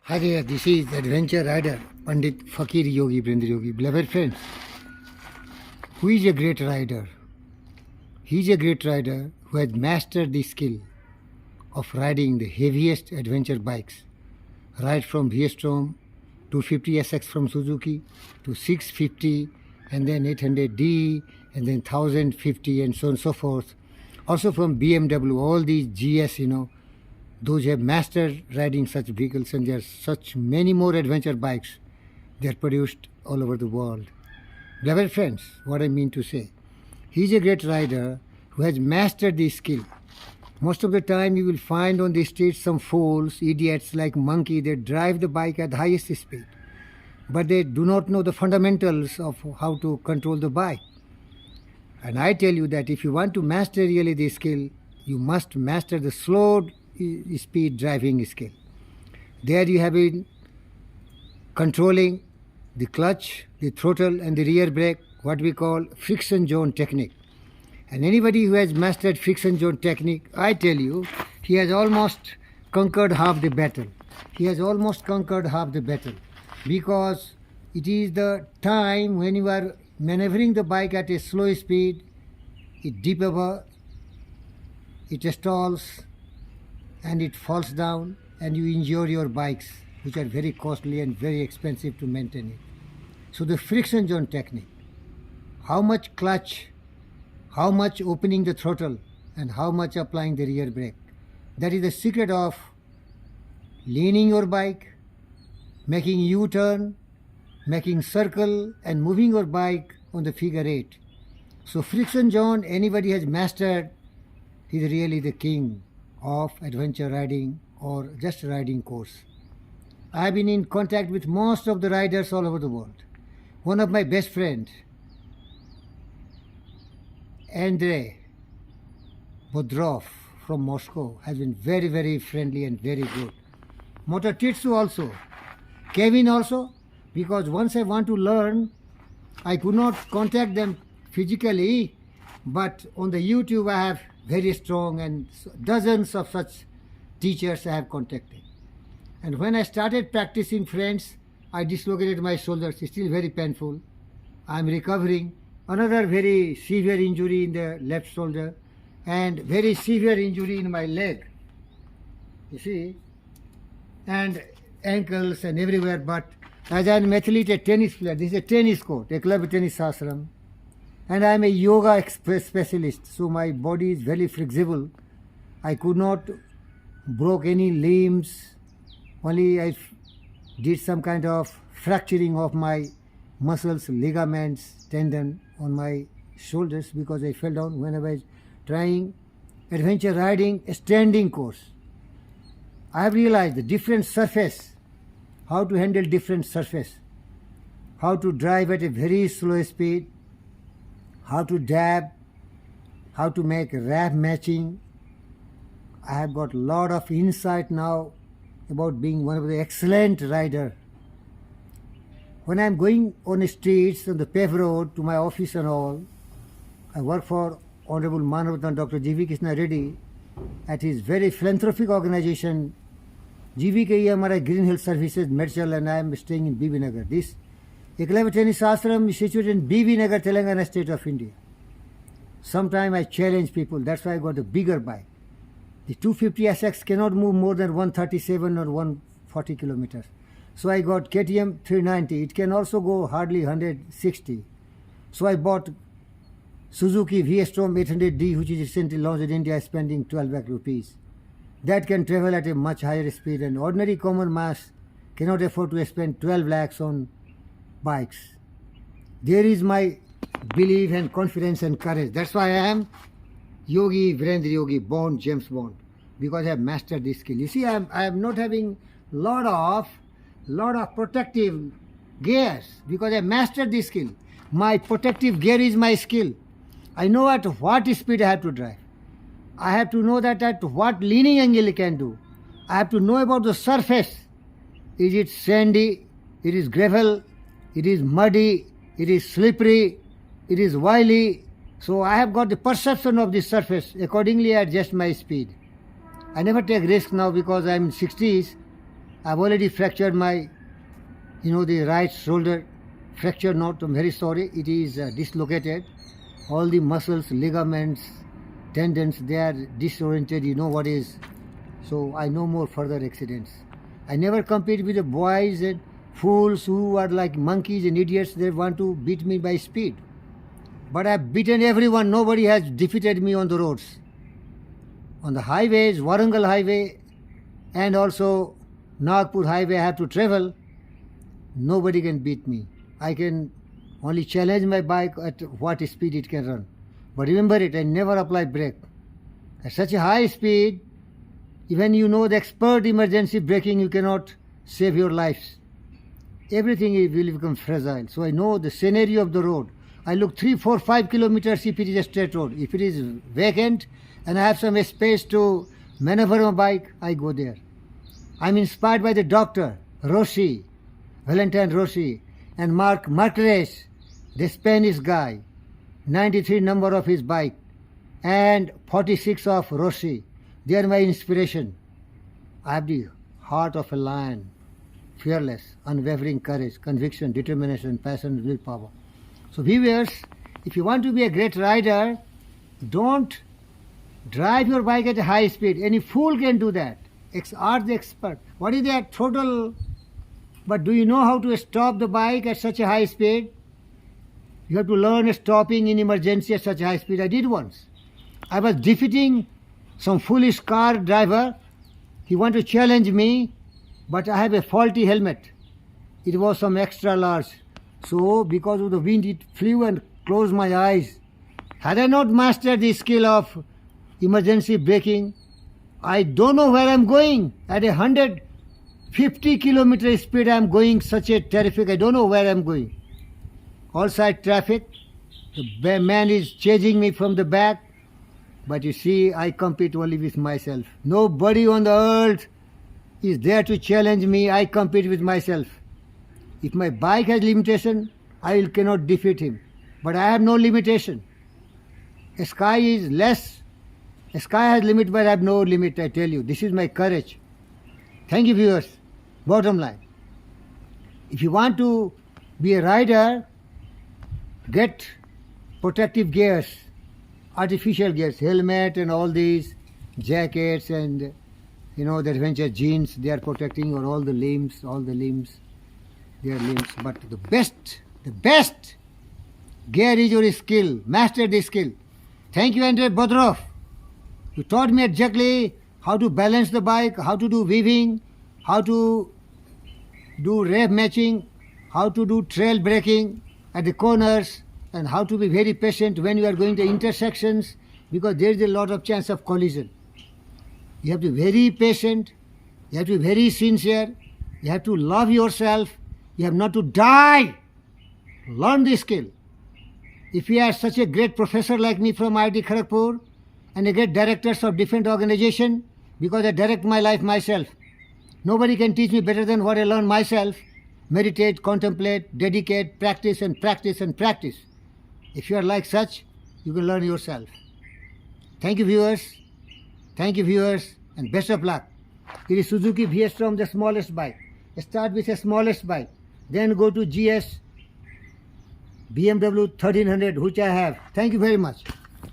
Hi there, this is Adventure Rider, Pandit Fakir Yogi, Brindra Yogi. Beloved friends, who is a great rider? He is a great rider who has mastered the skill of riding the heaviest adventure bikes, right from V-Strom 250SX from Suzuki to 650 and then 800D and then 1050 and so on and so forth. Also from BMW, all these GS, those who have mastered riding such vehicles, and there are such many more adventure bikes. They are produced all over the world. Beloved friends, what I mean to say, he is a great rider who has mastered this skill. Most of the time you will find on the streets some fools, idiots like monkey, they drive the bike at the highest speed. But they do not know the fundamentals of how to control the bike. And I tell you that if you want to master really this skill, you must master the slow speed driving skill. There you have been controlling the clutch, the throttle and the rear brake, what we call friction zone technique. And anybody who has mastered friction zone technique, I tell you, he has almost conquered half the battle. He has almost conquered half the battle, because it is the time when you are maneuvering the bike at a slow speed, it deep over, it stalls, and it falls down, and you injure your bikes, which are very costly and very expensive to maintain it. So the friction zone technique, how much clutch, how much opening the throttle, and how much applying the rear brake, that is the secret of leaning your bike, making U-turn, making circle, and moving your bike on the figure 8. So friction zone, anybody has mastered, is really the king of adventure riding or just riding course. I've been in contact with most of the riders all over the world. One of my best friends, Andrei Bodrov from Moscow, has been very, very friendly and very good. Motor Titsu also, Kevin also, because once I want to learn, I could not contact them physically, but on the YouTube I have very strong, and dozens of such teachers I have contacted. And when I started practicing, friends, I dislocated my shoulders. It's still very painful. I'm recovering. Another very severe injury in the left shoulder and very severe injury in my leg. You see? And ankles and everywhere. But as I'm an athlete, a tennis player, this is a tennis court, a club tennis ashram. And I'm a yoga specialist, so my body is very flexible. I could not broke any limbs, only I did some kind of fracturing of my muscles, ligaments, tendon on my shoulders, because I fell down when I was trying adventure riding a standing course. I have realized the different surface, how to handle different surface, how to drive at a very slow speed, how to dab, how to make wrap matching. I have got a lot of insight now about being one of the excellent rider. When I am going on the streets, on the paved road to my office and all, I work for Honorable Manavatan Dr. G.V. Krishna Reddy at his very philanthropic organization, GVK हमारा Green Hill Services, Medchal, and I am staying in BB Nagar. This Eklavya Tennis Ashram is situated in BB Nagar, Telangana state of India. Sometime I challenge people, that's why I got a bigger bike. The 250SX cannot move more than 137 or 140 kilometers. So I got KTM 390. It can also go hardly 160. So I bought Suzuki V-Strom 800D, which is recently launched in India, spending 12 lakh rupees. That can travel at a much higher speed, and ordinary common mass cannot afford to spend 12 lakhs on bikes. There is my belief and confidence and courage. That's why I am Yogi, Virendra Yogi, born James Bond, because I have mastered this skill. You see, I am not having lot of protective gears, because I mastered this skill. My protective gear is my skill. I know at what speed I have to drive. I have to know that at what leaning angle I can do. I have to know about the surface. Is it sandy? It is gravel? It is muddy? It is slippery? It is wily? So I have got the perception of the surface. Accordingly, I adjust my speed. I never take risk now because I'm in 60s. I've already fractured my, the right shoulder fracture knot. I'm very sorry. It is dislocated. All the muscles, ligaments, tendons, they are disoriented. You know what is. So I no more further accidents. I never compete with the boys and fools who are like monkeys and idiots. They want to beat me by speed. But I've beaten everyone. Nobody has defeated me on the roads. On the highways, Warangal Highway and also Nagpur Highway, I have to travel. Nobody can beat me. I can only challenge my bike at what speed it can run. But remember it, I never apply brake. At such a high speed, even you know the expert emergency braking, you cannot save your lives. Everything will become fragile. So I know the scenario of the road. I look 3, 4, 5 kilometers if it is a straight road. If it is vacant and I have some space to maneuver my bike, I go there. I'm inspired by the doctor, Rossi, Valentine Rossi, and Mark Marquez, the Spanish guy. 93 number of his bike and 46 of Rossi. They are my inspiration. I have the heart of a lion, fearless, unwavering courage, conviction, determination, passion, willpower. So viewers, if you want to be a great rider, don't drive your bike at a high speed. Any fool can do that. Are the expert. What is that? Throttle. But do you know how to stop the bike at such a high speed? You have to learn stopping in emergency at such a high speed. I did once. I was defeating some foolish car driver. He wanted to challenge me, but I have a faulty helmet. It was some extra large. So because of the wind, it flew and closed my eyes. Had I not mastered the skill of emergency braking, I don't know where I'm going. At 150 kilometer speed, I'm going such a terrific, I don't know where I'm going. All side traffic, the man is chasing me from the back. But you see, I compete only with myself. Nobody on the earth is there to challenge me. I compete with myself. If my bike has limitation, I cannot defeat him. But I have no limitation. A sky is less. A sky has limit, but I have no limit, I tell you. This is my courage. Thank you, viewers. Bottom line. If you want to be a rider, get protective gears, artificial gears, helmet and all these jackets and the adventure jeans. They are protecting your all the limbs, their limbs. But the best gear is your skill. Master the skill. Thank you, Andrei Bodrov. You taught me exactly how to balance the bike, how to do weaving, how to do rev matching, how to do trail braking at the corners, and how to be very patient when you are going to intersections, because there is a lot of chance of collision. You have to be very patient, you have to be very sincere, you have to love yourself, you have not to die. Learn this skill. If you are such a great professor like me from IIT Kharagpur and a great directors of different organization, because I direct my life myself, nobody can teach me better than what I learn myself. Meditate, contemplate, dedicate, practice and practice and practice. If you are like such, you can learn yourself. Thank you, viewers. Thank you, viewers, and best of luck. It is Suzuki VS from the smallest bike. Start with the smallest bike. Then go to GS BMW 1300, which I have. Thank you very much.